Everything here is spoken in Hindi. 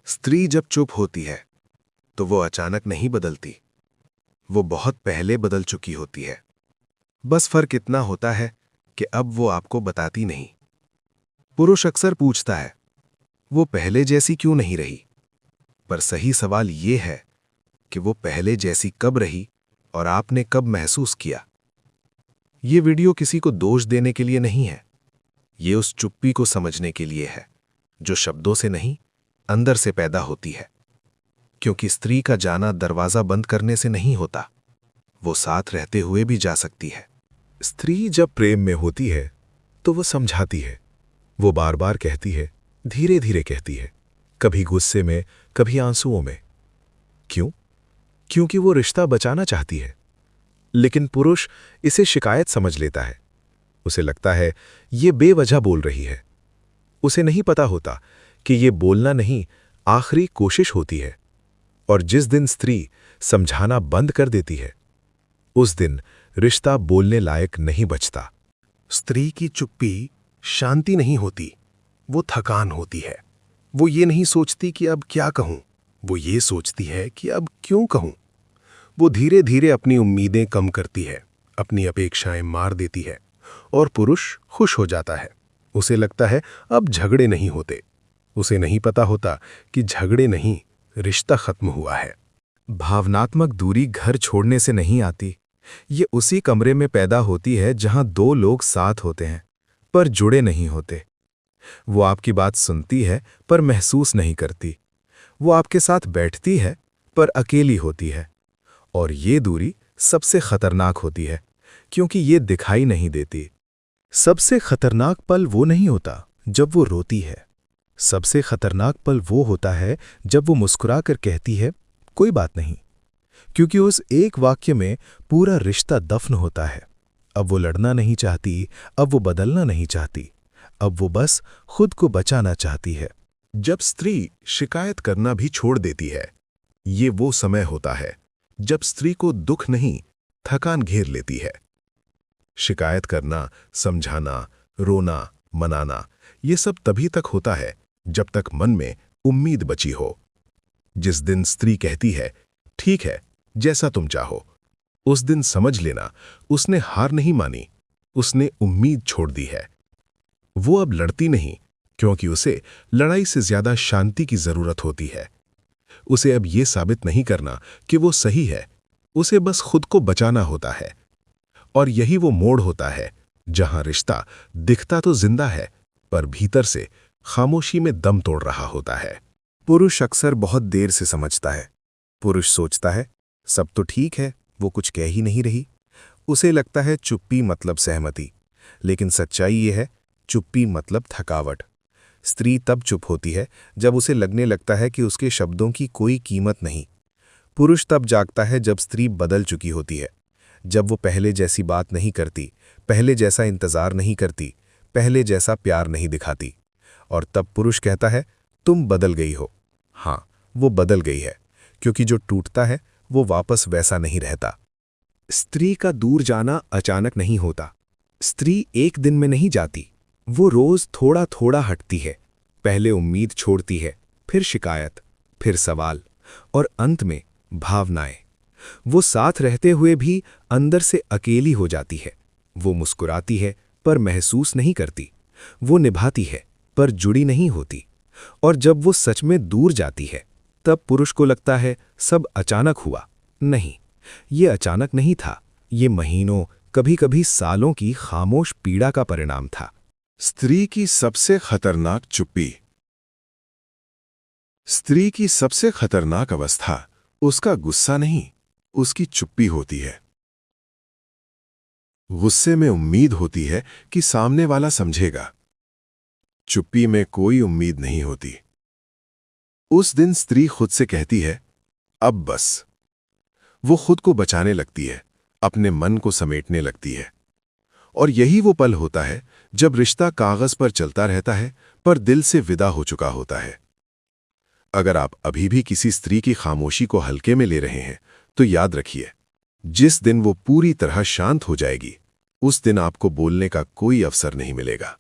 स्त्री जब चुप होती है तो वो अचानक नहीं बदलती, वो बहुत पहले बदल चुकी होती है। बस फर्क इतना होता है कि अब वो आपको बताती नहीं। पुरुष अक्सर पूछता है, वो पहले जैसी क्यों नहीं रही? पर सही सवाल ये है कि वो पहले जैसी कब रही और आपने कब महसूस किया। ये वीडियो किसी को दोष देने के लिए नहीं है, ये उस चुप्पी को समझने के लिए है जो शब्दों से नहीं, अंदर से पैदा होती है। क्योंकि स्त्री का जाना दरवाजा बंद करने से नहीं होता, वो साथ रहते हुए भी जा सकती है। स्त्री जब प्रेम में होती है तो वो समझाती है, वो बार बार कहती है, धीरे धीरे कहती है, कभी गुस्से में, कभी आंसुओं में। क्यों? क्योंकि वो रिश्ता बचाना चाहती है। लेकिन पुरुष इसे शिकायत समझ लेता है। उसे लगता है ये बेवजह बोल रही है। उसे नहीं पता होता कि ये बोलना नहीं, आखिरी कोशिश होती है। और जिस दिन स्त्री समझाना बंद कर देती है, उस दिन रिश्ता बोलने लायक नहीं बचता। स्त्री की चुप्पी शांति नहीं होती, वो थकान होती है। वो ये नहीं सोचती कि अब क्या कहूं, वो ये सोचती है कि अब क्यों कहूं। वो धीरे धीरे अपनी उम्मीदें कम करती है, अपनी अपेक्षाएं मार देती है, और पुरुष खुश हो जाता है। उसे लगता है अब झगड़े नहीं होते। उसे नहीं पता होता कि झगड़े नहीं, रिश्ता खत्म हुआ है। भावनात्मक दूरी घर छोड़ने से नहीं आती, ये उसी कमरे में पैदा होती है जहां दो लोग साथ होते हैं पर जुड़े नहीं होते। वो आपकी बात सुनती है पर महसूस नहीं करती। वो आपके साथ बैठती है पर अकेली होती है। और ये दूरी सबसे खतरनाक होती है क्योंकि ये दिखाई नहीं देती। सबसे खतरनाक पल वो नहीं होता जब वो रोती है। सबसे खतरनाक पल वो होता है जब वो मुस्कुराकर कहती है, कोई बात नहीं। क्योंकि उस एक वाक्य में पूरा रिश्ता दफन होता है। अब वो लड़ना नहीं चाहती, अब वो बदलना नहीं चाहती, अब वो बस खुद को बचाना चाहती है। जब स्त्री शिकायत करना भी छोड़ देती है, ये वो समय होता है जब स्त्री को दुख नहीं, थकान घेर लेती है। शिकायत करना, समझाना, रोना, मनाना, ये सब तभी तक होता है जब तक मन में उम्मीद बची हो। जिस दिन स्त्री कहती है, ठीक है, जैसा तुम चाहो, उस दिन समझ लेना उसने हार नहीं मानी, उसने उम्मीद छोड़ दी है। वो अब लड़ती नहीं, क्योंकि उसे लड़ाई से ज्यादा शांति की जरूरत होती है। उसे अब ये साबित नहीं करना कि वो सही है, उसे बस खुद को बचाना होता है। और यही वो मोड़ होता है जहां रिश्ता दिखता तो जिंदा है, पर भीतर से खामोशी में दम तोड़ रहा होता है। पुरुष अक्सर बहुत देर से समझता है। पुरुष सोचता है, सब तो ठीक है, वो कुछ कह ही नहीं रही। उसे लगता है चुप्पी मतलब सहमति, लेकिन सच्चाई ये है, चुप्पी मतलब थकावट। स्त्री तब चुप होती है जब उसे लगने लगता है कि उसके शब्दों की कोई कीमत नहीं। पुरुष तब जागता है जब स्त्री बदल चुकी होती है, जब वो पहले जैसी बात नहीं करती, पहले जैसा इंतजार नहीं करती, पहले जैसा प्यार नहीं दिखाती। और तब पुरुष कहता है, तुम बदल गई हो। हाँ, वो बदल गई है, क्योंकि जो टूटता है वो वापस वैसा नहीं रहता। स्त्री का दूर जाना अचानक नहीं होता। स्त्री एक दिन में नहीं जाती, वो रोज थोड़ा थोड़ा हटती है। पहले उम्मीद छोड़ती है, फिर शिकायत, फिर सवाल, और अंत में भावनाएं। वो साथ रहते हुए भी अंदर से अकेली हो जाती है। वो मुस्कुराती है पर महसूस नहीं करती। वो निभाती है पर जुड़ी नहीं होती। और जब वो सच में दूर जाती है, तब पुरुष को लगता है सब अचानक हुआ। नहीं, ये अचानक नहीं था, ये महीनों, कभी-कभी सालों की खामोश पीड़ा का परिणाम था। स्त्री की सबसे खतरनाक चुप्पी। स्त्री की सबसे खतरनाक अवस्था उसका गुस्सा नहीं, उसकी चुप्पी होती है। गुस्से में उम्मीद होती है कि सामने वाला समझेगा। चुप्पी में कोई उम्मीद नहीं होती। उस दिन स्त्री खुद से कहती है, अब बस। वो खुद को बचाने लगती है, अपने मन को समेटने लगती है। और यही वो पल होता है जब रिश्ता कागज पर चलता रहता है पर दिल से विदा हो चुका होता है। अगर आप अभी भी किसी स्त्री की खामोशी को हल्के में ले रहे हैं, तो याद रखिए, जिस दिन वो पूरी तरह शांत हो जाएगी, उस दिन आपको बोलने का कोई अवसर नहीं मिलेगा।